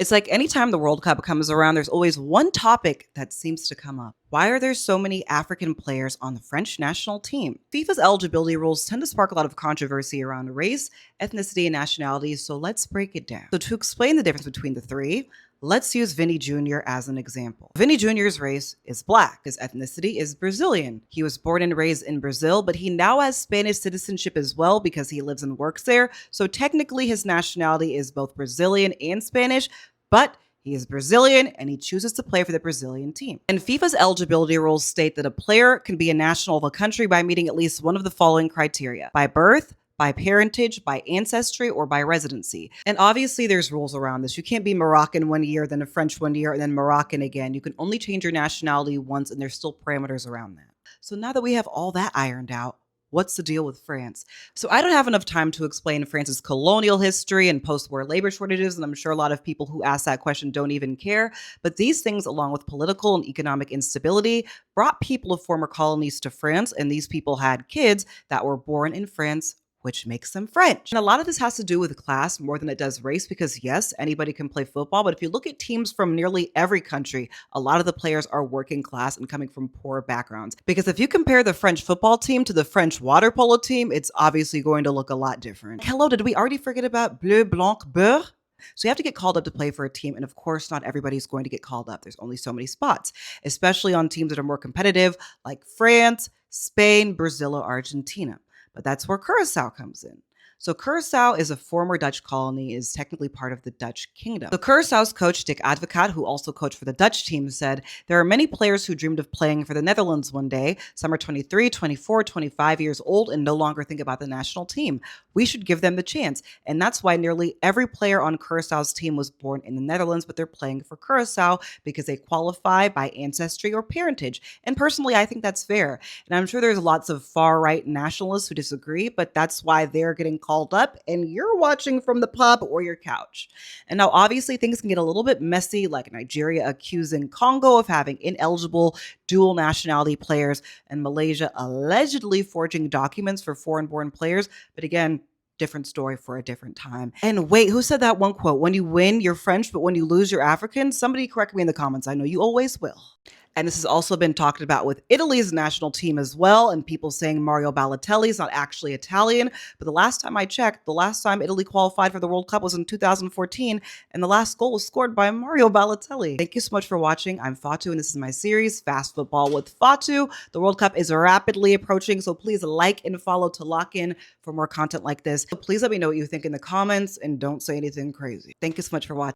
It's like anytime the World Cup comes around, there's always one topic that seems to come up. Why are there so many African players on the French national team? FIFA's eligibility rules tend to spark a lot of controversy around race, ethnicity, and nationality, so let's break it down. So, to explain the difference between the three, let's use Vinny Jr. as an example. Vinny Jr.'s race is black. His ethnicity is Brazilian. He was born and raised in Brazil, but he now has Spanish citizenship as well because he lives and works there. So technically his nationality is both Brazilian and Spanish, but he is Brazilian and he chooses to play for the Brazilian team. And FIFA's eligibility rules state that a player can be a national of a country by meeting at least one of the following criteria: by birth, by parentage, by ancestry, or by residency. And obviously there's rules around this. You can't be Moroccan one year, then a French one year, and then Moroccan again. You can only change your nationality once, and there's still parameters around that. So now that we have all that ironed out, what's the deal with France? So I don't have enough time to explain France's colonial history and post-war labor shortages, and I'm sure a lot of people who ask that question don't even care. But these things, along with political and economic instability, brought people of former colonies to France, and these people had kids that were born in France, which makes them French. And a lot of this has to do with class more than it does race, because yes, anybody can play football, but if you look at teams from nearly every country, a lot of the players are working class and coming from poor backgrounds. Because if you compare the French football team to the French water polo team, it's obviously going to look a lot different. Hello, did we already forget about bleu, blanc, beurre? So you have to get called up to play for a team. And of course, not everybody's going to get called up. There's only so many spots, especially on teams that are more competitive, like France, Spain, Brazil, or Argentina. But that's where Curacao comes in. So Curacao is a former Dutch colony, is technically part of the Dutch kingdom. So Curaçao's coach, Dick Advocaat, who also coached for the Dutch team, said, "There are many players who dreamed of playing for the Netherlands one day. Some are 23, 24, 25 years old and no longer think about the national team. We should give them the chance." And that's why nearly every player on Curaçao's team was born in the Netherlands, but they're playing for Curacao because they qualify by ancestry or parentage. And personally, I think that's fair. And I'm sure there's lots of far-right nationalists who disagree, but that's why they're getting called up and you're watching from the pub or your couch. And now obviously things can get a little bit messy, like Nigeria accusing Congo of having ineligible dual nationality players and Malaysia allegedly forging documents for foreign-born players. But again, different story for a different time. And wait, who said that one quote? When you win, you're French, but when you lose, you're African? Somebody correct me in the comments. I know you always will. And this has also been talked about with Italy's national team as well, and people saying Mario Balotelli is not actually Italian. But the last time I checked, the last time Italy qualified for the World Cup was in 2014, and the last goal was scored by Mario Balotelli. Thank you so much for watching. I'm Fatu, and this is my series, Fast Football with Fatu. The World Cup is rapidly approaching, so please like and follow to lock in for more content like this. So please let me know what you think in the comments, and don't say anything crazy. Thank you so much for watching.